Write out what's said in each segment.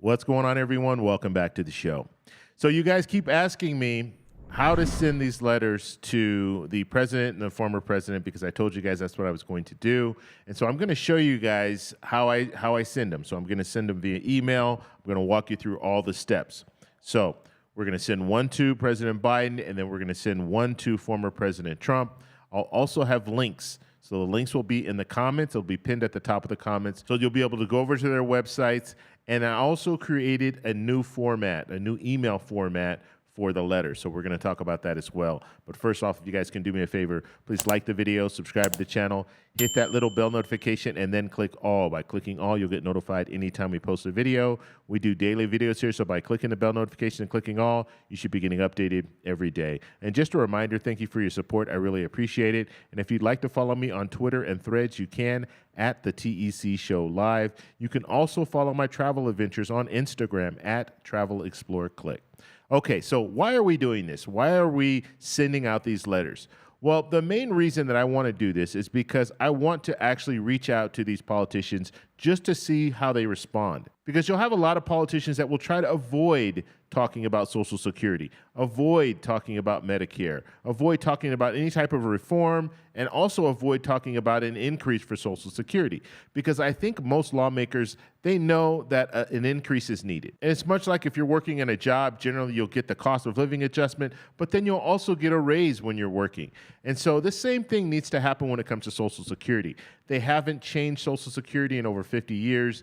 What's going on, everyone? Welcome back to the show. So you guys keep asking me how to send these letters to the president and the former president because I told you guys that's what I was going to do. And so I'm going to show you guys how I send them. So I'm going to send them via email. I'm going to walk you through all the steps. So we're going to send one to President Biden, and then we're going to send one to former President Trump. I'll also have links. So the links will be in the comments. It'll be pinned at the top of the comments. So you'll be able to go over to their websites. And I also created a new format, a new email format for the letter. So we're going to talk about that as well. But first off, if you guys can do me a favor, please like the video, subscribe to the channel, hit that little bell notification, and then click all. By clicking all, you'll get notified anytime we post a video. We do daily videos here, so by clicking the bell notification and clicking all, you should be getting updated every day. And just a reminder, thank you for your support. I really appreciate it. And if you'd like to follow me on Twitter and Threads, you can at the TEC Show Live. You can also follow my travel adventures on Instagram at Travel Explore Click. Okay, so why are we doing this? Why are we sending out these letters? Well, the main reason that I want to do this is because I want to actually reach out to these politicians just to see how they respond. Because you'll have a lot of politicians that will try to avoid talking about Social Security, avoid talking about Medicare, avoid talking about any type of reform, and also avoid talking about an increase for Social Security. Because I think most lawmakers, they know that an increase is needed. And it's much like if you're working in a job, generally you'll get the cost of living adjustment, but then you'll also get a raise when you're working. And so the same thing needs to happen when it comes to Social Security. They haven't changed Social Security in over 50 years.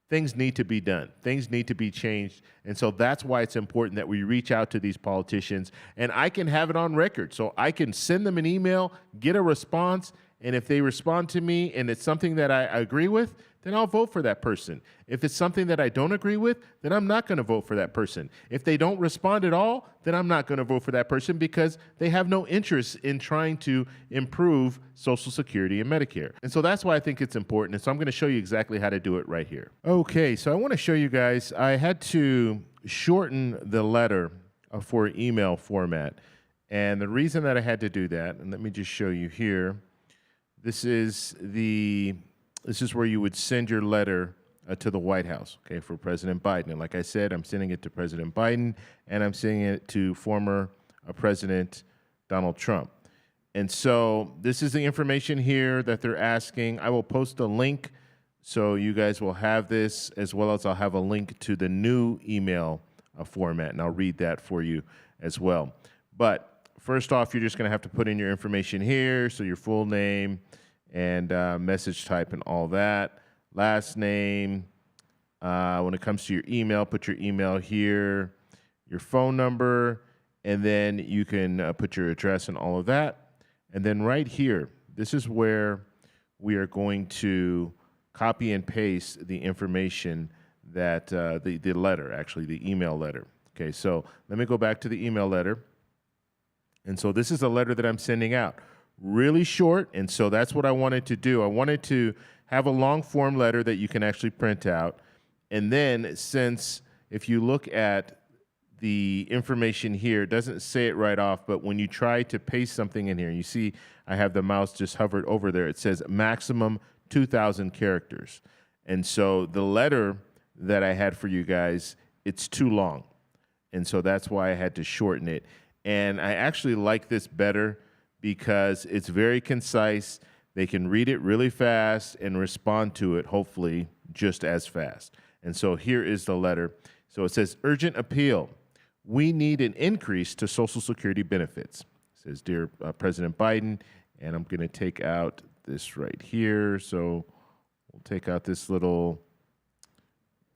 Things need to be done. Things need to be changed. And so that's why it's important that we reach out to these politicians. And I can have it on record. So I can send them an email, get a response, and if they respond to me and it's something that I agree with, then I'll vote for that person. If it's something that I don't agree with, then I'm not going to vote for that person. If they don't respond at all, then I'm not going to vote for that person because they have no interest in trying to improve Social Security and Medicare. And so that's why I think it's important. And so I'm going to show you exactly how to do it right here. Okay, so I want to show you guys, I had to shorten the letter for email format. And the reason that I had to do that, and let me just show you here, this is where you would send your letter to the White House, okay, for President Biden. And like I said, I'm sending it to President Biden, and I'm sending it to former President Donald Trump. And so this is the information here that they're asking. I will post a link so you guys will have this, as well as I'll have a link to the new email format, and I'll read that for you as well. But first off, you're just going to have to put in your information here, so your full name and message type and all that. Last name. When it comes to your email, put your email here, your phone number, and then you can put your address and all of that. And then right here, this is where we are going to copy and paste the information that the letter, actually the email letter. Okay, so let me go back to the email letter. And so this is a letter that I'm sending out. Really short, and so that's what I wanted to do. I wanted to have a long form letter that you can actually print out. And then since if you look at the information here, it doesn't say it right off, but when you try to paste something in here, you see I have the mouse just hovered over there. It says maximum 2,000 characters. And so the letter that I had for you guys, it's too long. And so that's why I had to shorten it. And I actually like this better because it's very concise. They can read it really fast and respond to it, hopefully, just as fast. And so here is the letter. So it says, urgent appeal. We need an increase to Social Security benefits. It says, Dear President Biden, and I'm going to take out this right here. So we'll take out this little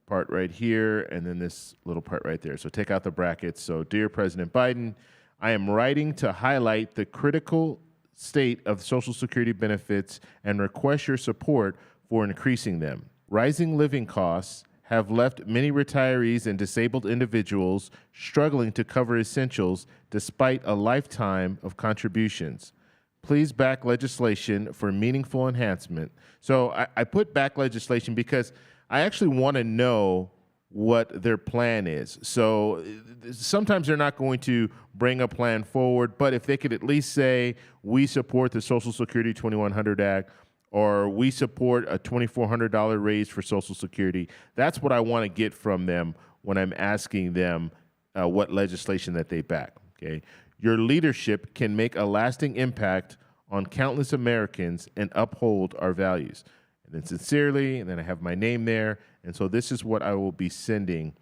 part right here and then this little part right there. So take out the brackets. So, Dear President Biden, I am writing to highlight the critical state of Social Security benefits and request your support for increasing them. Rising living costs have left many retirees and disabled individuals struggling to cover essentials despite a lifetime of contributions. Please back legislation for meaningful enhancement. So I put back legislation because I actually want to know what their plan is. So sometimes they're not going to bring a plan forward, but if they could at least say, we support the Social Security 2100 Act, or we support a $2,400 raise for Social Security. That's what I want to get from them when I'm asking them what legislation that they back. Okay, your leadership can make a lasting impact on countless Americans and uphold our values. And then sincerely, and then I have my name there. And so this is what I will be sending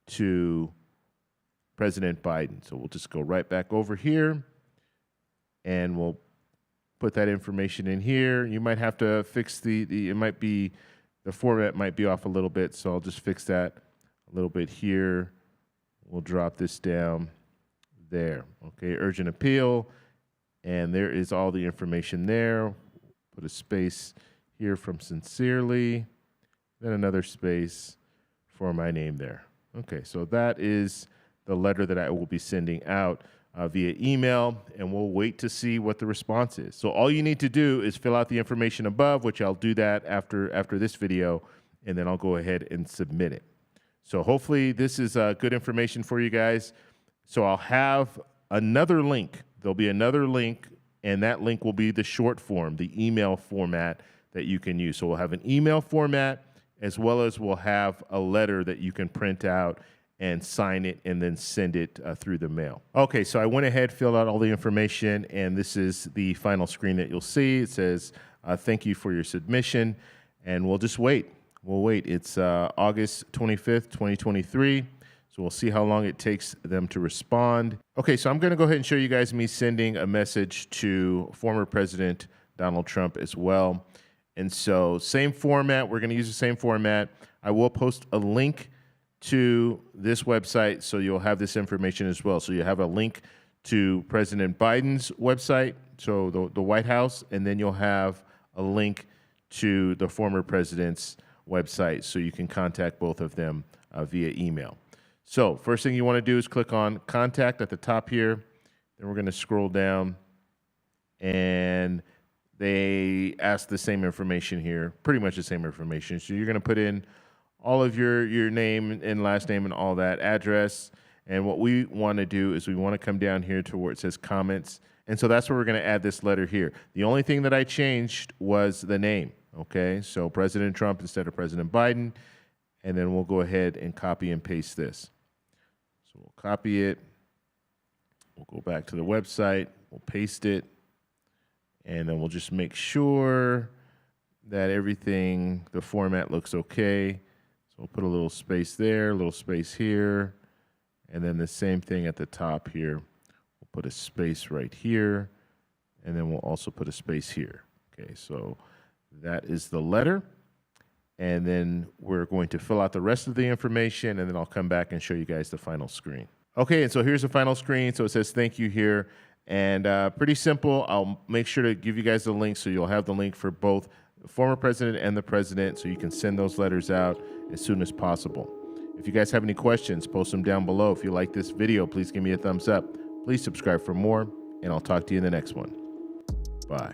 to President Biden. So we'll just go right back over here and we'll put that information in here. You might have to fix the format might be off a little bit, so I'll just fix that a little bit here. We'll drop this down there. Okay, urgent appeal, and there is all the information there. Put a space here from sincerely, then another space for my name there. Okay, so that is the letter that I will be sending out via email, and we'll wait to see what the response is. So all you need to do is fill out the information above, which I'll do that after this video, and then I'll go ahead and submit it. So hopefully this is good information for you guys. So I'll have another link. There'll be another link, and that link will be the short form, the email format that you can use. So we'll have an email format, as well as we'll have a letter that you can print out and sign it and then send it through the mail. Okay, so I went ahead, filled out all the information, and this is the final screen that you'll see. It says, thank you for your submission, and we'll just wait. We'll wait. It's August 25th, 2023, so we'll see how long it takes them to respond. Okay, so I'm gonna go ahead and show you guys me sending a message to former President Donald Trump as well. And so same format, we're gonna use the same format. I will post a link to this website, so you'll have this information as well. So you have a link to President Biden's website, so the White House, and then you'll have a link to the former president's website, so you can contact both of them via email. So first thing you want to do is click on Contact at the top here. Then we're going to scroll down, and they ask the same information here, pretty much the same information. So you're going to put in all of your name and last name and all that, address. And what we want to do is we want to come down here to where it says comments. And so that's where we're going to add this letter here. The only thing that I changed was the name, okay? So President Trump instead of President Biden. And then we'll go ahead and copy and paste this. So we'll copy it. We'll go back to the website. We'll paste it. And then we'll just make sure that everything, the format looks okay. We'll put a little space there, a little space here, and then the same thing at the top here. We'll put a space right here, and then we'll also put a space here. Okay, so that is the letter, and then we're going to fill out the rest of the information, and then I'll come back and show you guys the final screen. Okay, and so here's the final screen. So it says thank you here, and pretty simple. I'll make sure to give you guys the link, so you'll have the link for both the former president and the president, so you can send those letters out as soon as possible. If you guys have any questions, post them down below. If you like this video, please give me a thumbs up. Please subscribe for more, and I'll talk to you in the next one. Bye.